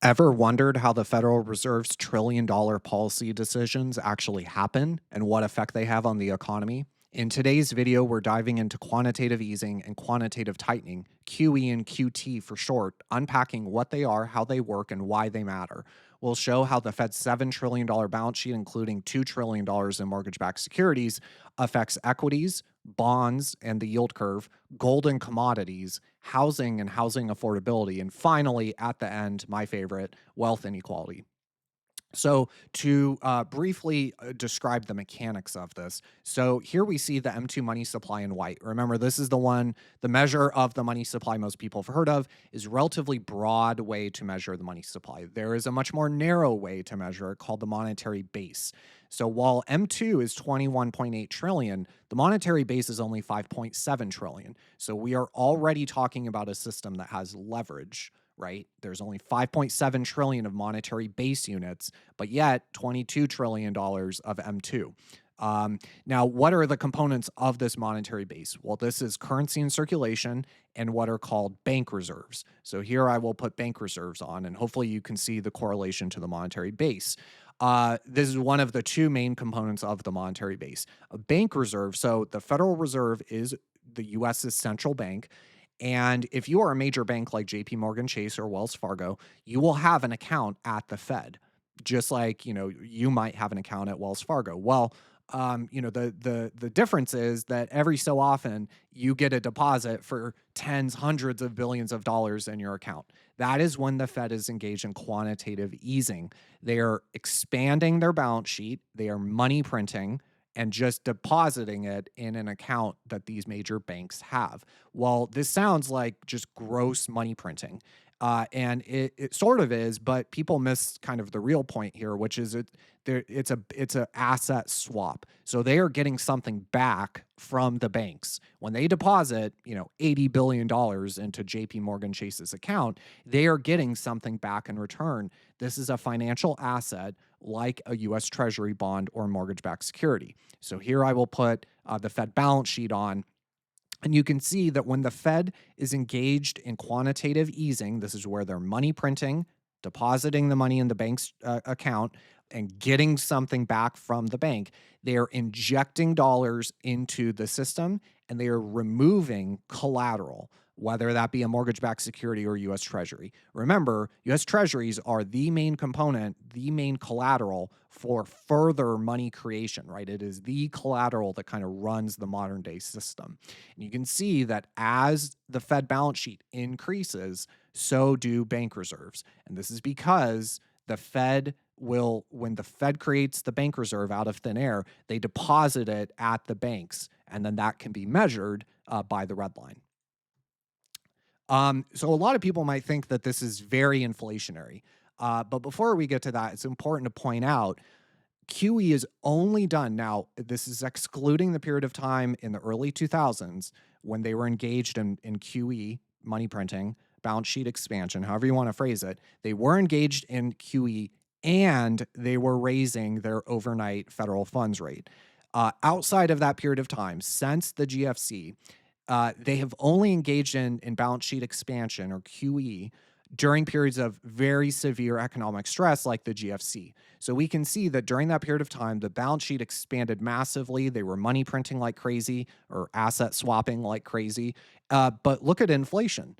Ever wondered how the Federal Reserve's trillion-dollar policy decisions actually happen and what effect they have on the economy? In today's video, we're diving into quantitative easing and quantitative tightening, QE and QT for short, unpacking what they are, how they work, and why they matter. We'll show how the Fed's $7 trillion balance sheet, including $2 trillion in mortgage-backed securities, affects equities, bonds, and the yield curve, gold and commodities, housing and housing affordability, and finally, at the end, my favorite, wealth inequality. So, to briefly describe the mechanics of this, so here we see the M2 money supply in white. Remember, this is the measure of the money supply most people have heard of is a relatively broad way to measure the money supply. There is a much more narrow way to measure it called the monetary base. So, while M2 is 21.8 trillion, the monetary base is only 5.7 trillion. So, we are already talking about a system that has leverage, right? There's only 5.7 trillion of monetary base units, but yet $22 trillion of M2. Now, what are the components of this monetary base? Well, this is currency in circulation and what are called bank reserves. So here I will put bank reserves on, and hopefully you can see the correlation to the monetary base. This is one of the two main components of the monetary base. A bank reserve, so the Federal Reserve is the US's central bank. And if you are a major bank like JP Morgan Chase or Wells Fargo, you will have an account at the Fed, just like, you might have an account at Wells Fargo. Well, the difference is that every so often you get a deposit for tens, hundreds of billions of dollars in your account. That is when the Fed is engaged in quantitative easing. They are expanding their balance sheet, they are money printing, and just depositing it in an account that these major banks have. Well, this sounds like just gross money printing. And it sort of is, but people miss kind of the real point here, which is it's a asset swap. So they are getting something back from the banks when they deposit, $80 billion into J.P. Morgan Chase's account. They are getting something back in return. This is a financial asset like a U.S. Treasury bond or mortgage-backed security. So here I will put the Fed balance sheet on. And you can see that when the Fed is engaged in quantitative easing, this is where they're money printing, depositing the money in the bank's account, and getting something back from the bank. They are injecting dollars into the system and they are removing collateral, whether that be a mortgage backed security or US Treasury. Remember, US Treasuries are the main component, the main collateral for further money creation, right? It is the collateral that kind of runs the modern day system. And you can see that as the Fed balance sheet increases, so do bank reserves. And this is because the Fed when the Fed creates the bank reserve out of thin air, they deposit it at the banks, and then that can be measured by the red line. So a lot of people might think that this is very inflationary. But before we get to that, it's important to point out QE is only done now. This is excluding the period of time in the early 2000s when they were engaged in QE, money printing, balance sheet expansion, however you want to phrase it. They were engaged in QE and they were raising their overnight federal funds rate. Outside of that period of time, since the GFC, they have only engaged in balance sheet expansion or QE during periods of very severe economic stress like the GFC. So we can see that during that period of time, the balance sheet expanded massively. They were money printing like crazy or asset swapping like crazy. But look at inflation.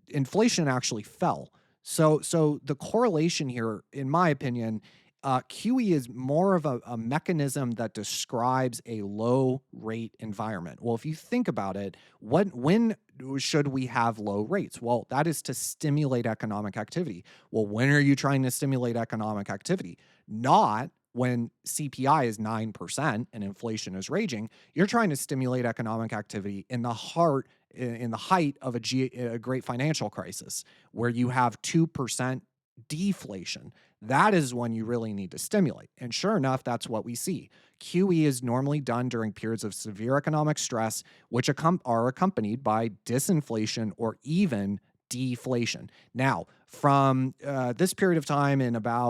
Inflation actually fell. So the correlation here, in my opinion, QE is more of a mechanism that describes a low rate environment. Well, if you think about it, when should we have low rates? Well, that is to stimulate economic activity. Well, when are you trying to stimulate economic activity? Not when CPI is 9% and inflation is raging. You're trying to stimulate economic activity in the height of a great financial crisis where you have 2% deflation. That is when you really need to stimulate. And sure enough, that's what we see. QE is normally done during periods of severe economic stress, which are accompanied by disinflation or even deflation. Now, from this period of time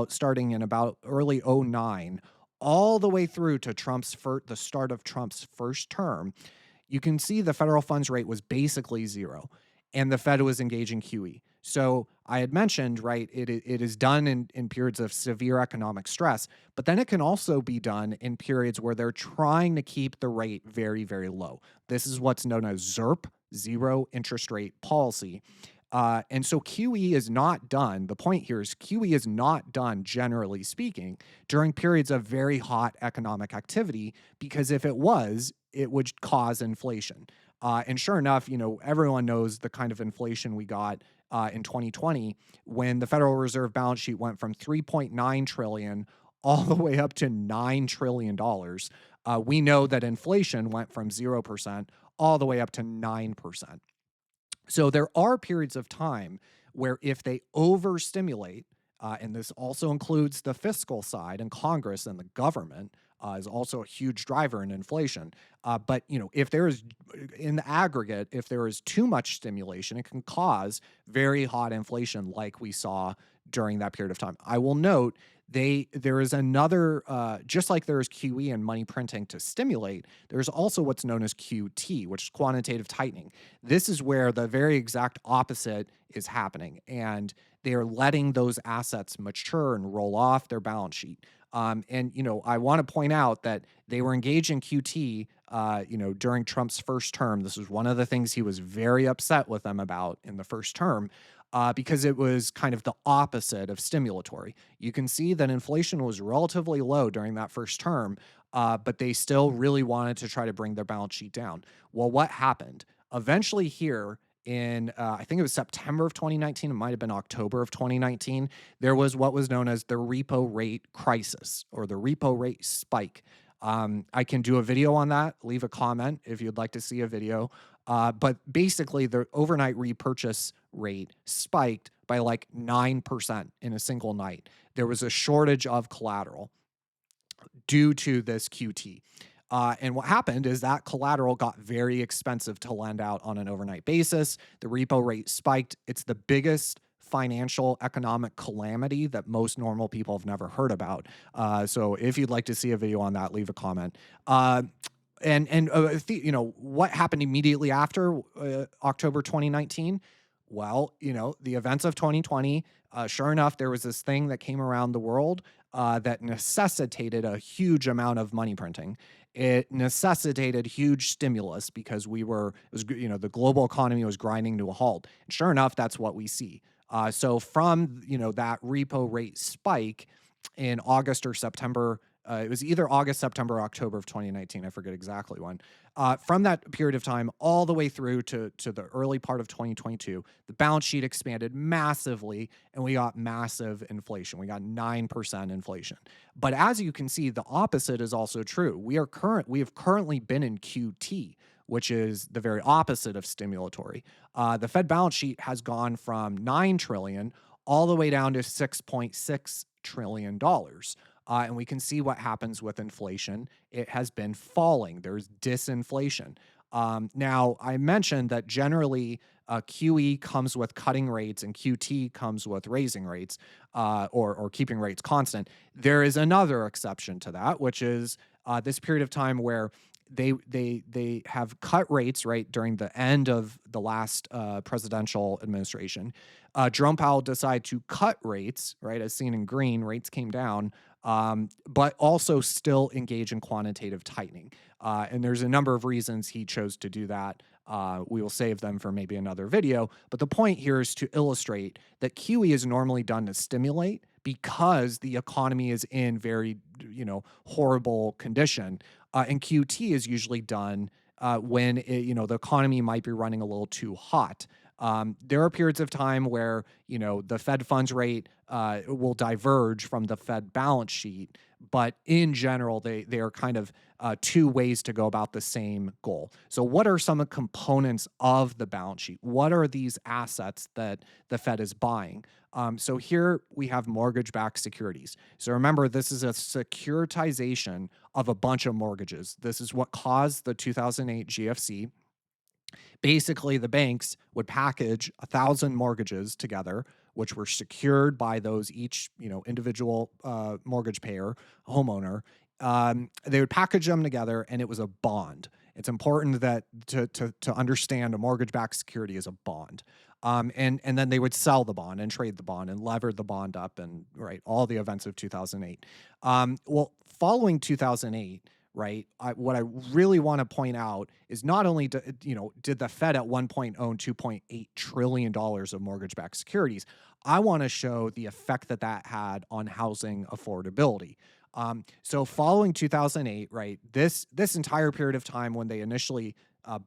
starting in about early '09, all the way through to the start of Trump's first term, you can see the federal funds rate was basically zero, and the Fed was engaging QE. So I had mentioned, right, it is done in periods of severe economic stress, but then it can also be done in periods where they're trying to keep the rate very, very low. This is what's known as ZIRP, zero interest rate policy. And so QE is not done. The point here is QE is not done, generally speaking, during periods of very hot economic activity, because if it was, it would cause inflation. And sure enough, everyone knows the kind of inflation we got in 2020 when the Federal Reserve balance sheet went from 3.9 trillion all the way up to $9 trillion. We know that inflation went from 0% all the way up to 9%. So there are periods of time where if they overstimulate, and this also includes the fiscal side and Congress and the government is also a huge driver in inflation. But if there is, in the aggregate, if there is too much stimulation, it can cause very hot inflation, like we saw during that period of time. I will note there is another, just like there is QE and money printing to stimulate, there's also what's known as QT, which is quantitative tightening. This is where the very exact opposite is happening, and they are letting those assets mature and roll off their balance sheet. And I want to point out that they were engaged in QT, during Trump's first term. This was one of the things he was very upset with them about in the first term, because it was kind of the opposite of stimulatory. You can see that inflation was relatively low during that first term, but they still really wanted to try to bring their balance sheet down. Well, what happened? Eventually, here in, I think it was September of 2019, it might have been October of 2019, there was what was known as the repo rate crisis or the repo rate spike. I can do a video on that. Leave a comment if you'd like to see a video. But basically, the overnight repurchase rate spiked by like 9% in a single night. There was a shortage of collateral due to this QT. And what happened is that collateral got very expensive to lend out on an overnight basis. The repo rate spiked. It's the biggest financial economic calamity that most normal people have never heard about. So if you'd like to see a video on that, leave a comment. What happened immediately after October 2019? Well, the events of 2020, sure enough, there was this thing that came around the world that necessitated a huge amount of money printing. It necessitated huge stimulus because the global economy was grinding to a halt. And sure enough, that's what we see. So from, that repo rate spike in August or September, it was either August, September, or October of 2019. I forget exactly when. From that period of time all the way through to the early part of 2022, the balance sheet expanded massively and we got massive inflation. We got 9% inflation. But as you can see, the opposite is also true. We have currently been in QT, which is the very opposite of stimulatory. The Fed balance sheet has gone from 9 trillion all the way down to 6.6 trillion dollars. And we can see what happens with inflation. It has been falling. There's disinflation. Now, I mentioned that generally QE comes with cutting rates and QT comes with raising rates, or keeping rates constant. There is another exception to that, which is this period of time where they have cut rates right during the end of the last presidential administration. Jerome Powell decided to cut rates, right, as seen in green. Rates came down, but also still engage in quantitative tightening. And there's a number of reasons he chose to do that. We will save them for maybe another video. But the point here is to illustrate that QE is normally done to stimulate because the economy is in very, horrible condition. And QT is usually done when the economy might be running a little too hot. There are periods of time where the Fed funds rate will diverge from the Fed balance sheet, but in general, they are kind of two ways to go about the same goal. So, what are some of the components of the balance sheet? What are these assets that the Fed is buying? So here we have mortgage-backed securities. So remember, this is a securitization of a bunch of mortgages. This is what caused the 2008 GFC. Basically, the banks would package 1,000 mortgages together, which were secured by those each, individual mortgage payer, homeowner. They would package them together, and it was a bond. It's important that to understand a mortgage-backed security is a bond. And then they would sell the bond and trade the bond and lever the bond up, and right, all the events of 2008. Well, following 2008, right, what I really want to point out is not only did the Fed at one point own $2.8 trillion of mortgage-backed securities, I want to show the effect that that had on housing affordability. So following 2008, right, this entire period of time when they initially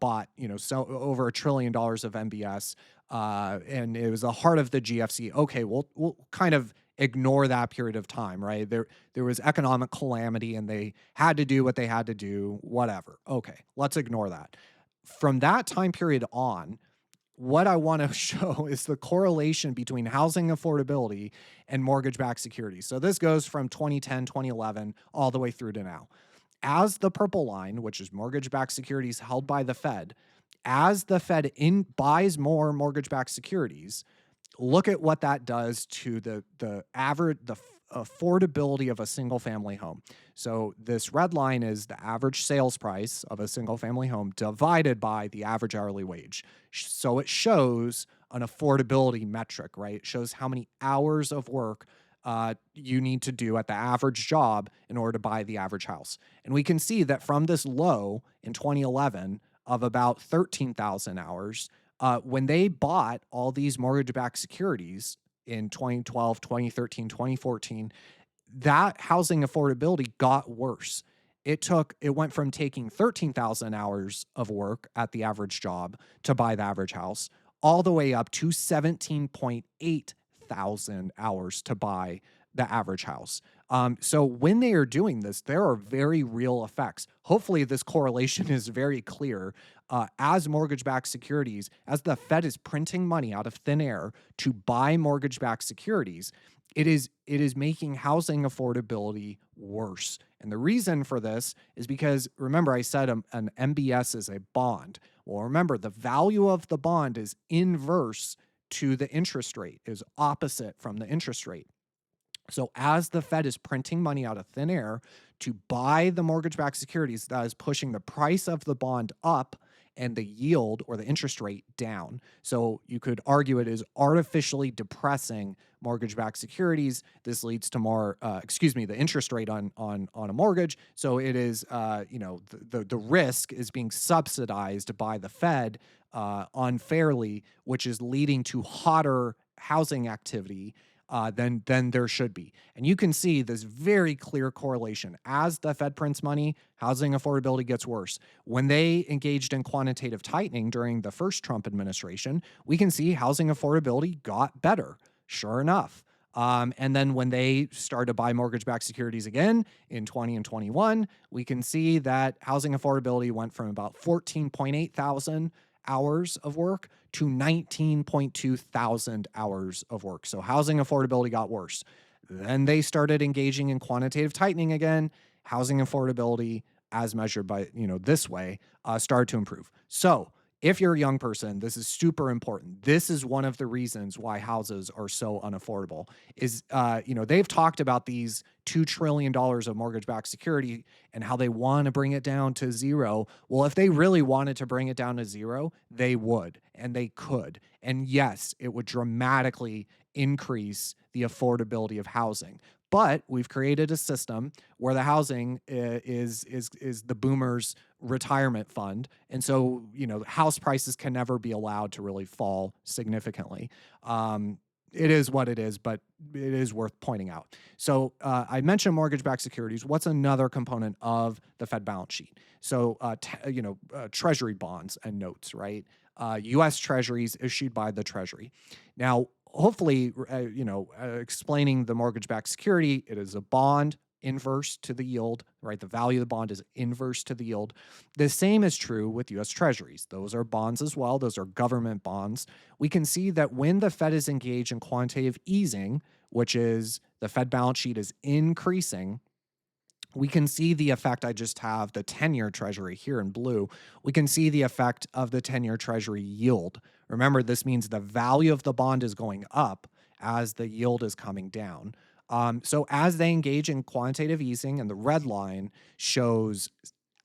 bought, so over $1 trillion of MBS, and it was the heart of the GFC. Okay, we'll kind of ignore that period of time, right? There was economic calamity, and they had to do what they had to do. Whatever. Okay, let's ignore that. From that time period on, what I want to show is the correlation between housing affordability and mortgage-backed securities. So this goes from 2010, 2011, all the way through to now. As the purple line, which is mortgage-backed securities held by the Fed, as the Fed buys more mortgage-backed securities, look at what that does to the average affordability of a single family home. So this red line is the average sales price of a single family home divided by the average hourly wage. So it shows an affordability metric, right? It shows how many hours of work you need to do at the average job in order to buy the average house. And we can see that from this low in 2011 of about 13,000 hours, when they bought all these mortgage-backed securities in 2012, 2013, 2014, that housing affordability got worse. It went from taking 13,000 hours of work at the average job to buy the average house, all the way up to 17.8 thousand hours to buy the average house. So when they are doing this, there are very real effects. Hopefully, this correlation is very clear. As mortgage-backed securities, as the Fed is printing money out of thin air to buy mortgage-backed securities, it is making housing affordability worse. And the reason for this is because, remember, I said an MBS is a bond. Well, remember, the value of the bond is inverse to the interest rate, is opposite from the interest rate. So as the Fed is printing money out of thin air to buy the mortgage-backed securities, that is pushing the price of the bond up and the yield or the interest rate down. So you could argue it is artificially depressing mortgage-backed securities. This leads to more, the interest rate on a mortgage. So it is, the risk is being subsidized by the Fed unfairly, which is leading to hotter housing activity than there should be. And you can see this very clear correlation. As the Fed prints money, housing affordability gets worse. When they engaged in quantitative tightening during the first Trump administration, we can see housing affordability got better, sure enough. And then when they started to buy mortgage-backed securities again in 20 and 21, we can see that housing affordability went from about 14.8 thousand hours of work to 19.2 thousand hours of work. So housing affordability got worse. Then they started engaging in quantitative tightening again. Housing affordability, as measured by, this way, started to improve. So if you're a young person, this is super important. This is one of the reasons why houses are so unaffordable is, they've talked about these $2 trillion of mortgage-backed security and how they want to bring it down to zero. Well, if they really wanted to bring it down to zero, they would, and they could. And yes, it would dramatically increase the affordability of housing. But we've created a system where the housing is the boomers' retirement fund, and so house prices can never be allowed to really fall significantly. It is what it is, but it is worth pointing out. So I mentioned mortgage-backed securities. What's another component of the Fed balance sheet? So Treasury bonds and notes, right? U.S. Treasuries issued by the Treasury. Now, hopefully, explaining the mortgage-backed security, it is a bond inverse to the yield, right? The value of the bond is inverse to the yield. The same is true with U.S. Treasuries. Those are bonds as well. Those are government bonds. We can see that when the Fed is engaged in quantitative easing, which is the Fed balance sheet is increasing, we can see the effect. I just have the 10-year Treasury here in blue. We can see the effect of the 10-year Treasury yield. Remember, this means the value of the bond is going up as the yield is coming down. So as they engage in quantitative easing, and the red line shows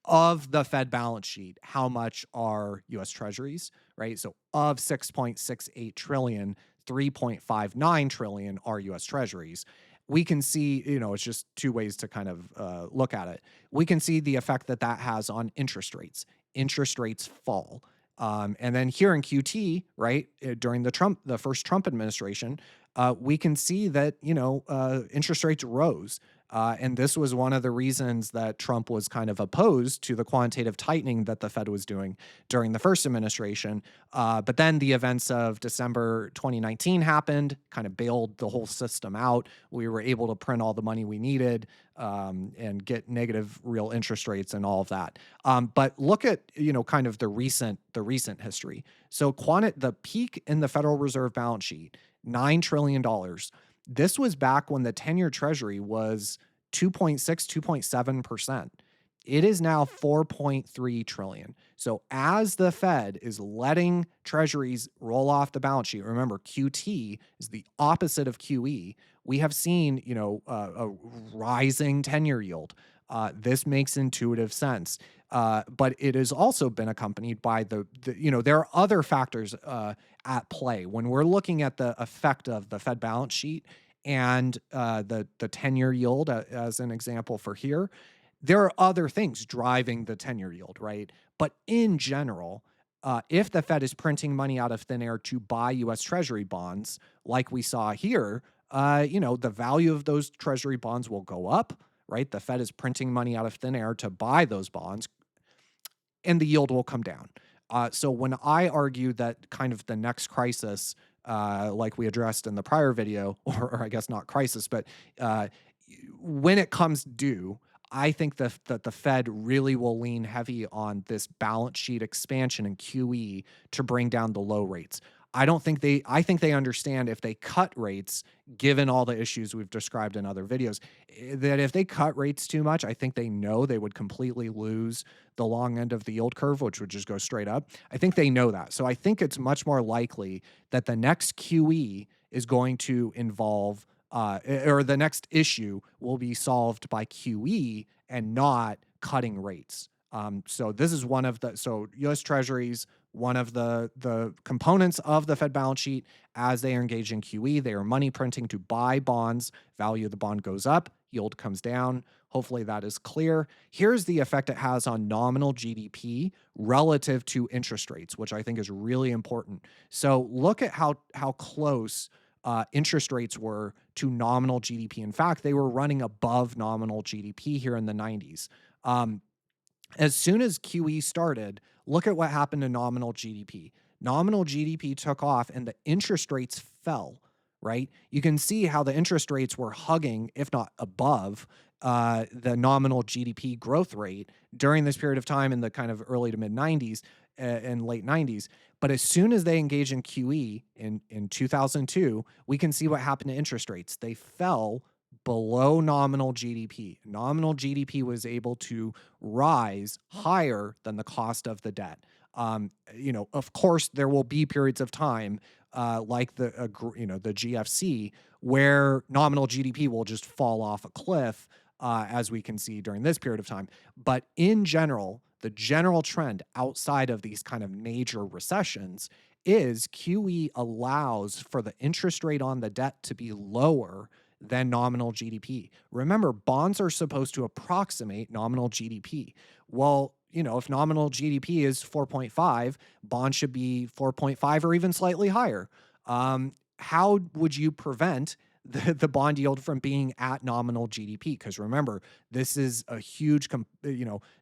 of the Fed balance sheet, how much are US Treasuries, right? So of 6.68 trillion, 3.59 trillion are US Treasuries. We can see, it's just two ways to kind of look at it. We can see the effect that that has on interest rates. Interest rates fall. And then here in QT, right, during the first Trump administration, we can see that, interest rates rose. And this was one of the reasons that Trump was kind of opposed to the quantitative tightening that the Fed was doing during the first administration. But then the events of December 2019 happened, kind of bailed the whole system out. We were able to print all the money we needed and get negative real interest rates and all of that. But look at kind of the recent history. So the peak in the Federal Reserve balance sheet, $9 trillion. This was back when the 10-year Treasury was 2.6, 2.7%. It is now 4.3 trillion. So as the Fed is letting treasuries roll off the balance sheet, remember QT is the opposite of QE. We have seen, a rising 10-year yield. This makes intuitive sense. But it has also been accompanied by there are other factors at play when we're looking at the effect of the Fed balance sheet and the 10-year yield as an example for here. There are other things driving the 10-year yield, right? But in general, if the Fed is printing money out of thin air to buy U.S. Treasury bonds, like we saw here, the value of those Treasury bonds will go up, right? The Fed is printing money out of thin air to buy those bonds, and the yield will come down. So when I argue that kind of the next crisis, like we addressed in the prior video, or I guess not crisis, but when it comes due, I think that the Fed really will lean heavy on this balance sheet expansion and QE to bring down the low rates. I think they understand if they cut rates, given all the issues we've described in other videos, that if they cut rates too much, I think they know they would completely lose the long end of the yield curve, which would just go straight up. I think they know that. So I think it's much more likely that the next QE is going to involve or the next issue will be solved by QE and not cutting rates. So this is U.S. Treasuries, one of the components of the Fed balance sheet as they are engaged in QE. They are money printing to buy bonds. Value of the bond goes up, yield comes down. Hopefully that is clear. Here's the effect it has on nominal GDP relative to interest rates, which I think is really important. So look at how close interest rates were to nominal GDP. In fact, they were running above nominal GDP here in the 90s. As soon as QE started, look at what happened to nominal GDP. Nominal GDP took off and the interest rates fell, right? You can see how the interest rates were hugging, if not above, the nominal GDP growth rate during this period of time in the kind of early to mid 90s and late 90s. But as soon as they engage in QE in 2002, we can see what happened to interest rates. They fell below nominal GDP. Nominal GDP was able to rise higher than the cost of the debt. Of course, there will be periods of time like the GFC where nominal GDP will just fall off a cliff, as we can see during this period of time. But in general, the general trend outside of these kind of major recessions is QE allows for the interest rate on the debt to be lower than nominal GDP. Remember, bonds are supposed to approximate nominal GDP. Well, if nominal GDP is 4.5, bonds should be 4.5 or even slightly higher. How would you prevent the bond yield from being at nominal GDP? Because remember, this is a huge,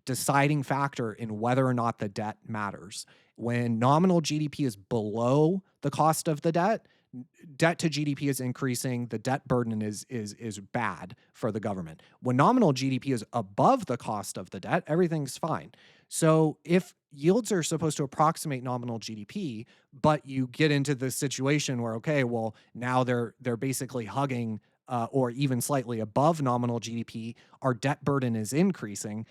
deciding factor in whether or not the debt matters. When nominal GDP is below the cost of the debt to GDP is increasing. The debt burden is bad for the government. When nominal GDP is above the cost of the debt, everything's fine. So if yields are supposed to approximate nominal GDP, but you get into this situation where, okay, well, now they're basically hugging or even slightly above nominal GDP, our debt burden is increasing.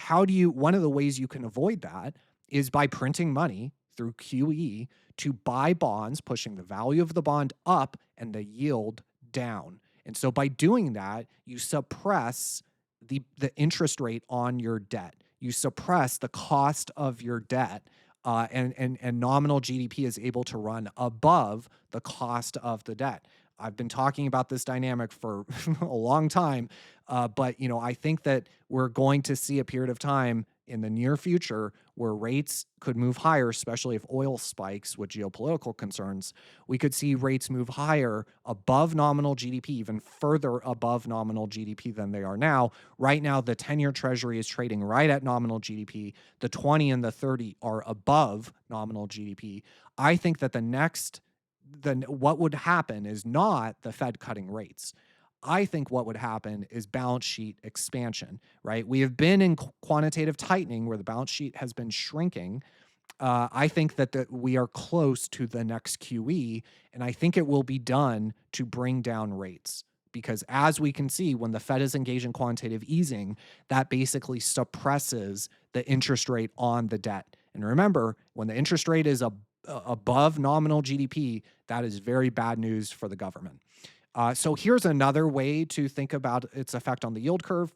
One of the ways you can avoid that is by printing money through QE to buy bonds, pushing the value of the bond up and the yield down. And so by doing that, you suppress the interest rate on your debt. you suppress the cost of your debt, and nominal GDP is able to run above the cost of the debt. I've been talking about this dynamic for a long time, but I think that we're going to see a period of time in the near future where rates could move higher, especially if oil spikes with geopolitical concerns. We could see rates move higher above nominal GDP, even further above nominal GDP than they are now. Right now, the 10-year Treasury is trading right at nominal GDP. The 20 and the 30 are above nominal GDP. I think that then what would happen is not the Fed cutting rates. I think what would happen is balance sheet expansion, right? We have been in quantitative tightening where the balance sheet has been shrinking. I think that we are close to the next QE, and I think it will be done to bring down rates. Because as we can see, when the Fed is engaged in quantitative easing, that basically suppresses the interest rate on the debt. And remember, when the interest rate is above nominal GDP, that is very bad news for the government. So here's another way to think about its effect on the yield curve.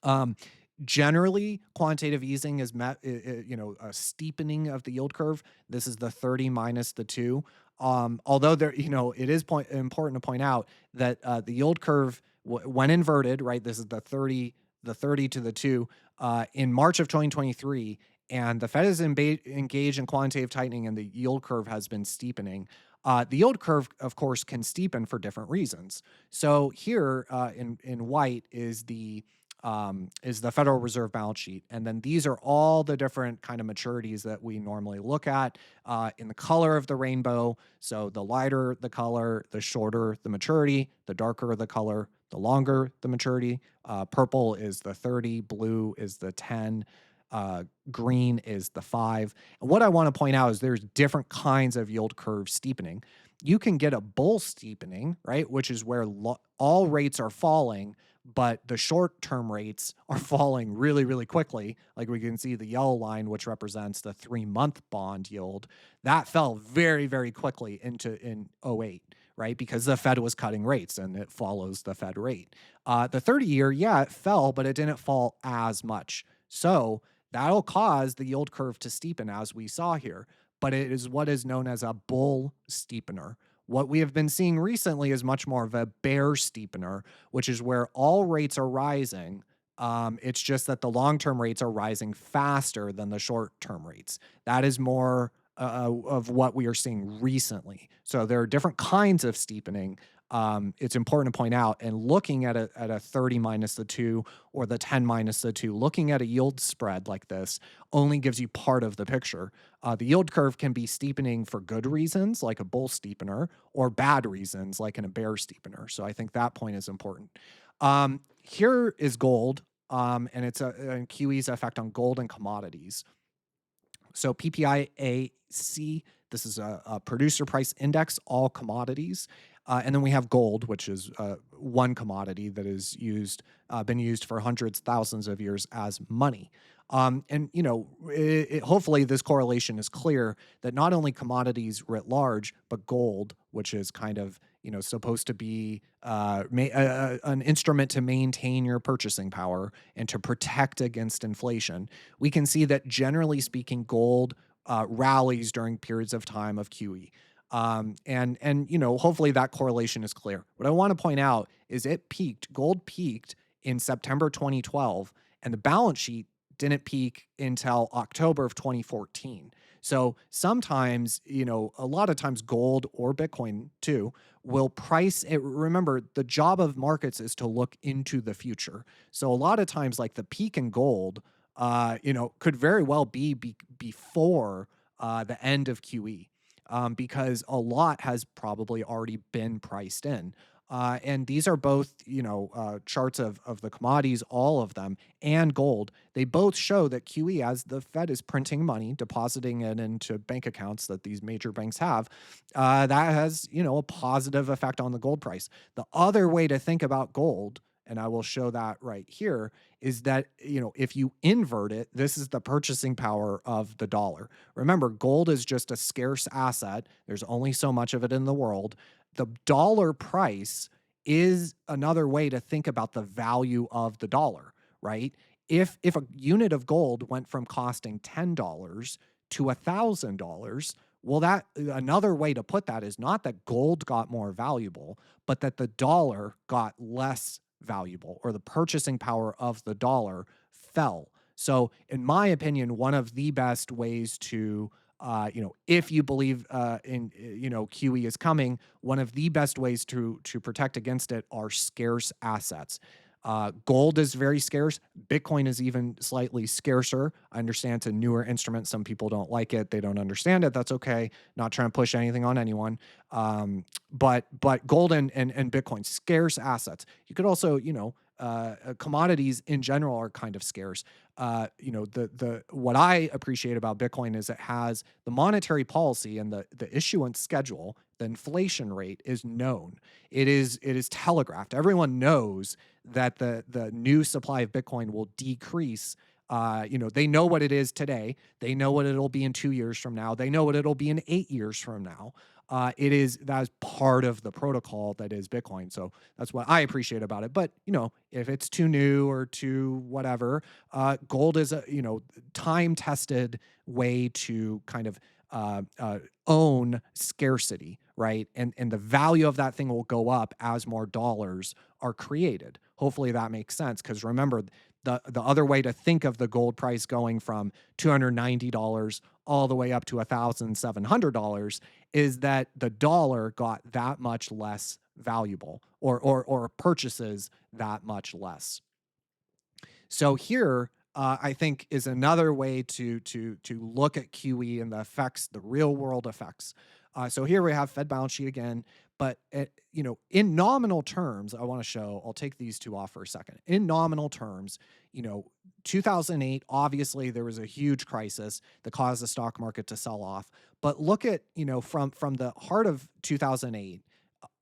Um, Generally, quantitative easing is a steepening of the yield curve. This is the 30 minus the 2. Although it is important to point out that the yield curve, when inverted, right? This is the 30 to the 2, in March of 2023, and the Fed is engaged in quantitative tightening, and the yield curve has been steepening. The yield curve, of course, can steepen for different reasons. So here, in white is the Federal Reserve balance sheet. And then these are all the different kind of maturities that we normally look at in the color of the rainbow. So the lighter the color, the shorter the maturity, the darker the color, the longer the maturity. Purple is the 30, blue is the 10, green is the 5. And what I want to point out is there's different kinds of yield curve steepening. You can get a bull steepening, right, which is where all rates are falling, but the short-term rates are falling really, really quickly. Like we can see the yellow line, which represents the 3-month bond yield, that fell very, very quickly in '08, right? Because the Fed was cutting rates and it follows the Fed rate. The 30-year, yeah, it fell, but it didn't fall as much. So that'll cause the yield curve to steepen as we saw here, but it is what is known as a bull steepener. What we have been seeing recently is much more of a bear steepener, which is where all rates are rising. It's just that the long-term rates are rising faster than the short-term rates. That is more of what we are seeing recently. So there are different kinds of steepening. It's important to point out, and looking at a 30 minus the 2 or the 10 minus the 2, looking at a yield spread like this only gives you part of the picture. The yield curve can be steepening for good reasons, like a bull steepener, or bad reasons, like in a bear steepener. So I think that point is important. Here is gold, and it's a QE's effect on gold and commodities. So PPIAC, this is a producer price index, all commodities. And then we have gold, which is one commodity that is been used for hundreds, thousands of years as money. And hopefully this correlation is clear that not only commodities writ large, but gold, which is kind of supposed to be an instrument to maintain your purchasing power and to protect against inflation. We can see that generally speaking, gold rallies during periods of time of QE. Hopefully that correlation is clear. What I want to point out is gold peaked in September 2012, and the balance sheet didn't peak until October of 2014. So sometimes, a lot of times gold or Bitcoin too will price it. Remember, the job of markets is to look into the future. So a lot of times, like the peak in gold, could very well be before the end of QE. Because a lot has probably already been priced in. And these are both, charts of the commodities, all of them, and gold. They both show that QE, as the Fed is printing money, depositing it into bank accounts that these major banks have, that has, a positive effect on the gold price. The other way to think about gold, and I will show that right here, is that, if you invert it, this is the purchasing power of the dollar. Remember, gold is just a scarce asset. There's only so much of it in the world. The dollar price is another way to think about the value of the dollar, right? If a unit of gold went from costing $10 to $1,000, well, that another way to put that is not that gold got more valuable, but that the dollar got less valuable, or the purchasing power of the dollar fell. So, in my opinion, one of the best ways to if you believe in QE is coming, one of the best ways to protect against it are scarce assets. Gold is very scarce. Bitcoin is even slightly scarcer. I understand it's a newer instrument. Some people don't like it. They don't understand it. That's okay. Not trying to push anything on anyone. But gold and Bitcoin, scarce assets. You could also, commodities in general are kind of scarce. The what I appreciate about Bitcoin is it has the monetary policy and the issuance schedule. The inflation rate is known. It is telegraphed. Everyone knows that the new supply of Bitcoin will decrease. They know what it is today. They know what it'll be in 2 years from now. They know what it'll be in 8 years from now. That is part of the protocol that is Bitcoin. So that's what I appreciate about it. But if it's too new or too whatever, gold is a time tested way to kind of own scarcity, right? And the value of that thing will go up as more dollars are created. Hopefully that makes sense, because remember, the other way to think of the gold price going from $290 all the way up to $1,700 is that the dollar got that much less valuable, or purchases that much less. So here, I think, is another way to look at QE and the effects, the real world effects. So here we have Fed balance sheet again, but in nominal terms, I want to show. I'll take these two off for a second. In nominal terms, 2008, obviously there was a huge crisis that caused the stock market to sell off. But look at from the heart of 2008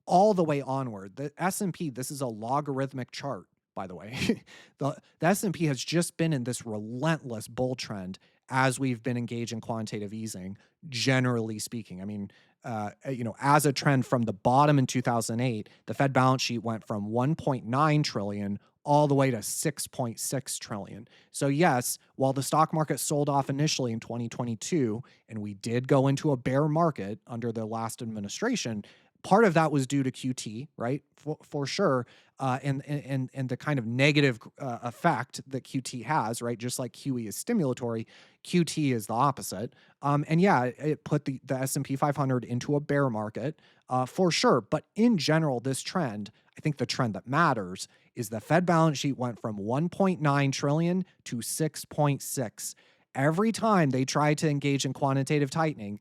all the way onward, the S&P. This is a logarithmic chart, by the way. The S&P has just been in this relentless bull trend as we've been engaged in quantitative easing, generally speaking. I mean, as a trend from the bottom in 2008, the Fed balance sheet went from 1.9 trillion all the way to 6.6 trillion. So yes, while the stock market sold off initially in 2022, and we did go into a bear market under the last administration, part of that was due to QT, right? For sure. And the kind of negative effect that QT has, right? Just like QE is stimulatory, QT is the opposite. And yeah, it put the S&P 500 into a bear market for sure. But in general, this trend, I think the trend that matters is the Fed balance sheet went from 1.9 trillion to 6.6. Every time they tried to engage in quantitative tightening,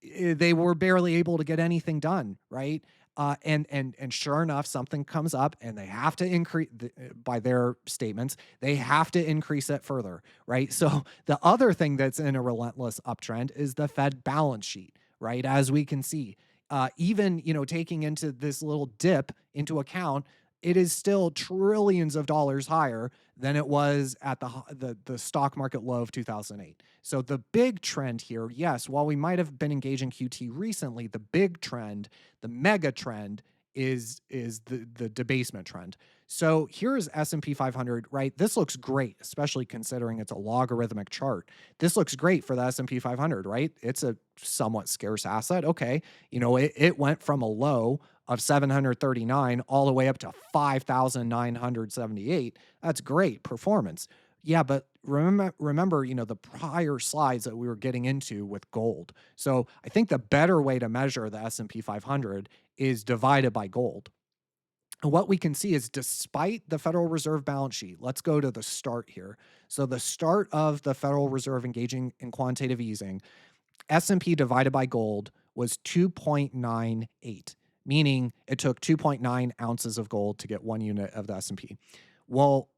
they were barely able to get anything done, right? And sure enough, something comes up, and they have to increase, by their statements, they have to increase it further, right? So the other thing that's in a relentless uptrend is the Fed balance sheet, right? As we can see, even taking into this little dip into account, it is still trillions of dollars higher than it was at the stock market low of 2008. So the big trend here, yes, while we might have been engaging QT recently, the big trend, the mega trend, is the debasement trend. So here's S&P 500, right? This looks great, especially considering it's a logarithmic chart. This looks great for the S&P 500, right? It's a somewhat scarce asset. Okay, it went from a low of 739 all the way up to 5,978. That's great performance. Yeah, but remember, the prior slides that we were getting into with gold. So I think the better way to measure the S&P 500 is divided by gold. And what we can see is, despite the Federal Reserve balance sheet, let's go to the start here. So the start of the Federal Reserve engaging in quantitative easing, S&P divided by gold was 2.98, meaning it took 2.9 ounces of gold to get 1 unit of the S&P. Well,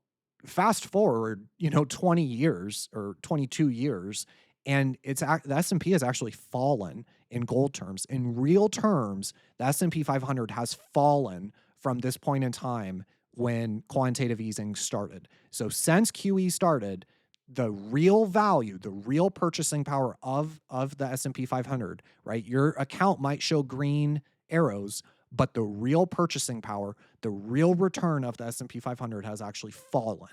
fast forward, 20 years or 22 years, and the S&P has actually fallen in gold terms. In real terms, the S&P 500 has fallen from this point in time when quantitative easing started. So since QE started, the real value, the real purchasing power of the S&P 500, right? Your account might show green arrows, but the real purchasing power, the real return of the S&P 500 has actually fallen.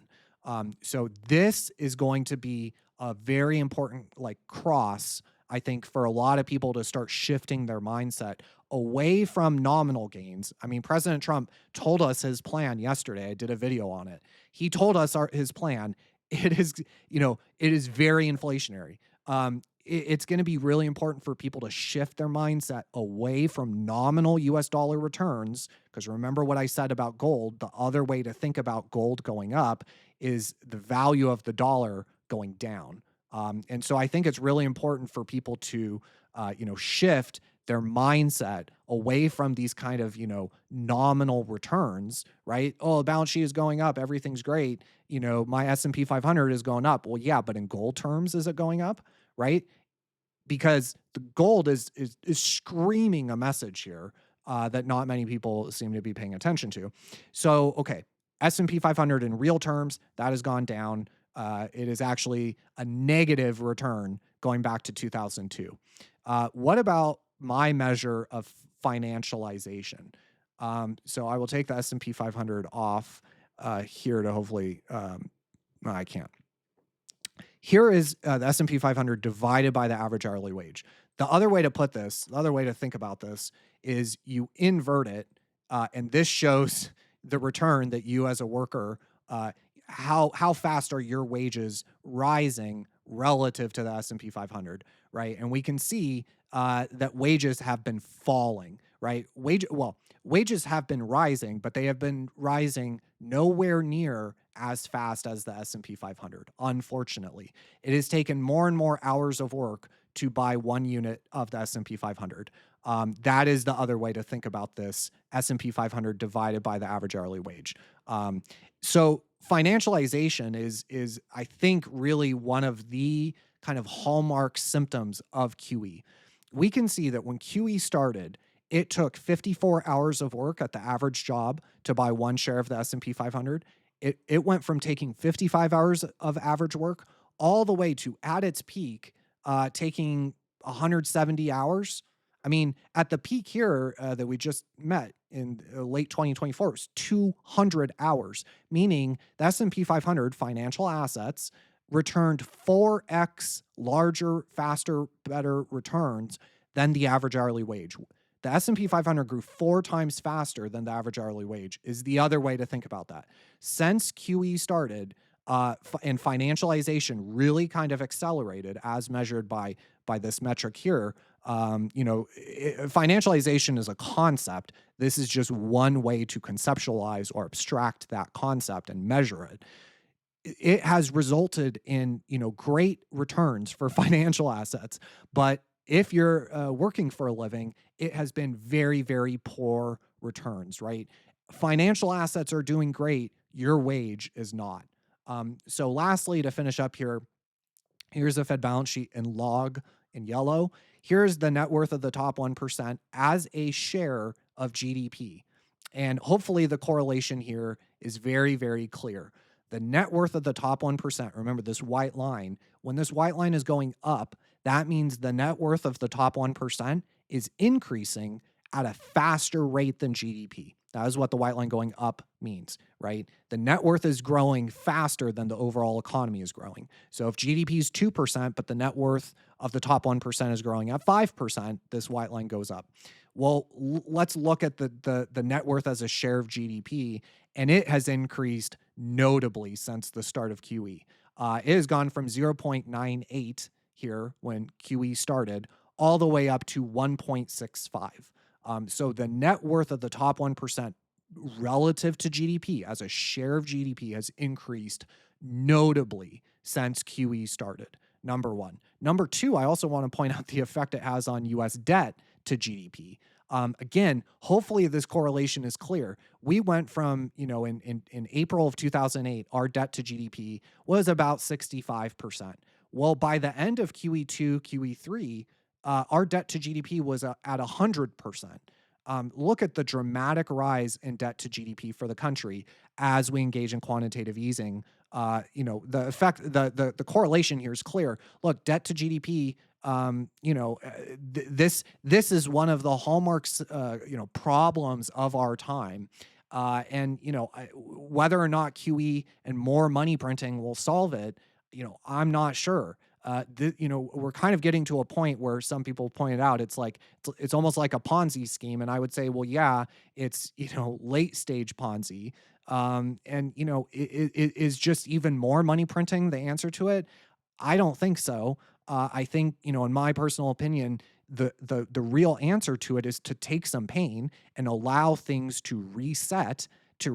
So this is going to be a very important like cross, I think, for a lot of people to start shifting their mindset away from nominal gains. I mean, President Trump told us his plan yesterday. I did a video on it. He told us his plan. It is, it is very inflationary. It's going to be really important for people to shift their mindset away from nominal US dollar returns. Because remember what I said about gold, the other way to think about gold going up is the value of the dollar going down. And so I think it's really important for people to, shift their mindset away from these kind of, nominal returns, right? Oh, the balance sheet is going up. Everything's great. My S&P 500 is going up. Well, yeah, but in gold terms, is it going up? Right? Because the gold is screaming a message here that not many people seem to be paying attention to. So, okay, S&P 500 in real terms, that has gone down. It is actually a negative return going back to 2002. What about my measure of financialization? So I will take the S&P 500 off here to hopefully, no, I can't. Here is the S&P 500 divided by the average hourly wage. The other way to put this, the other way to think about this is you invert it, and this shows the return that you as a worker, how fast are your wages rising relative to the S&P 500, right? And we can see that wages have been falling, right? Wages have been rising, but they have been rising nowhere near as fast as the S&P 500. Unfortunately, it has taken more and more hours of work to buy 1 unit of the S&P 500. That is the other way to think about this: S&P 500 divided by the average hourly wage. So financialization is I think really one of the kind of hallmark symptoms of QE. We can see that when QE started, it took 54 hours of work at the average job to buy 1 share of the S&P 500. It went from taking 55 hours of average work all the way to, at its peak, taking 170 hours. I mean, at the peak here that we just met in late 2024, it was 200 hours, meaning the S&P 500 financial assets returned 4x larger, faster, better returns than the average hourly wage. The S&P 500 grew 4 times faster than the average hourly wage is the other way to think about that. Since QE started, and financialization really kind of accelerated as measured by this metric here. Financialization is a concept. This is just one way to conceptualize or abstract that concept and measure it. It has resulted in, great returns for financial assets, but if you're working for a living, it has been very, very poor returns, right? Financial assets are doing great. Your wage is not. So lastly, to finish up here, here's the Fed balance sheet in log in yellow. Here's the net worth of the top 1% as a share of GDP. And hopefully the correlation here is very, very clear. The net worth of the top 1%, remember this white line, when this white line is going up, that means the net worth of the top 1% is increasing at a faster rate than GDP. That is what the white line going up means, right? The net worth is growing faster than the overall economy is growing. So if GDP is 2%, but the net worth of the top 1% is growing at 5%, this white line goes up. Well, let's look at the net worth as a share of GDP, and it has increased notably since the start of QE. It has gone from 0.98 here when QE started all the way up to 1.65. So the net worth of the top 1% relative to GDP as a share of GDP has increased notably since QE started. Number one. Number two, I also want to point out the effect it has on US debt to GDP. Again, hopefully this correlation is clear. We went from, in April of 2008, our debt to GDP was about 65%. Well, by the end of QE2, QE3, our debt to GDP was at 100%. Look at the dramatic rise in debt to GDP for the country as we engage in quantitative easing. The effect, the correlation here is clear. Look, debt to GDP. This is one of the hallmarks, problems of our time. And whether or not QE and more money printing will solve it, I'm not sure. We're kind of getting to a point where some people pointed out it's like it's almost like a Ponzi scheme, and I would say, well, yeah, it's late stage Ponzi. And is just even more money printing the answer to it? I don't think so. I think, in my personal opinion, the real answer to it is to take some pain and allow things to reset to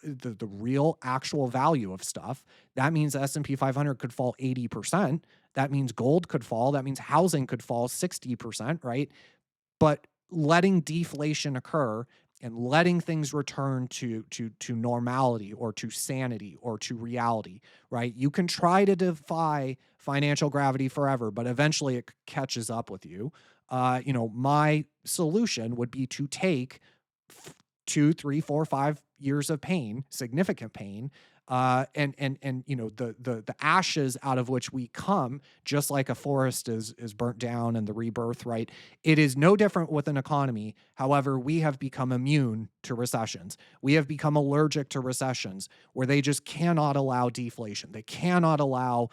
the real actual value of stuff. That means the S&P 500 could fall 80%. That means gold could fall. That means housing could fall 60%, right? But letting deflation occur and letting things return to normality or to sanity or to reality, right? You can try to defy financial gravity forever, but eventually it catches up with you. My solution would be to take 2, 3, 4, 5 years of pain, significant pain, and the ashes out of which we come, just like a forest is burnt down and the rebirth, right? It is no different with an economy. However, we have become immune to recessions. We have become allergic to recessions where they just cannot allow deflation. They cannot allow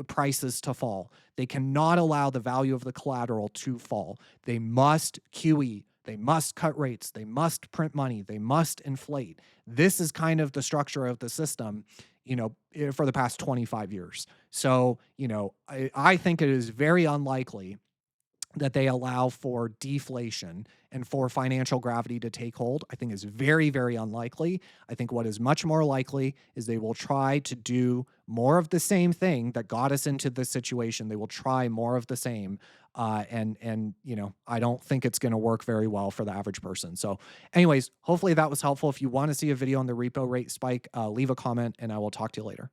prices to fall. They cannot allow the value of the collateral to fall. They must QE. They must cut rates. They must print money. They must inflate. This is kind of the structure of the system, for the past 25 years. So, I think it is very unlikely that they allow for deflation and for financial gravity to take hold. I think is very, very unlikely. I think what is much more likely is they will try to do more of the same thing that got us into this situation. They will try more of the same. And I don't think it's going to work very well for the average person. So anyways, hopefully that was helpful. If you want to see a video on the repo rate spike, leave a comment and I will talk to you later.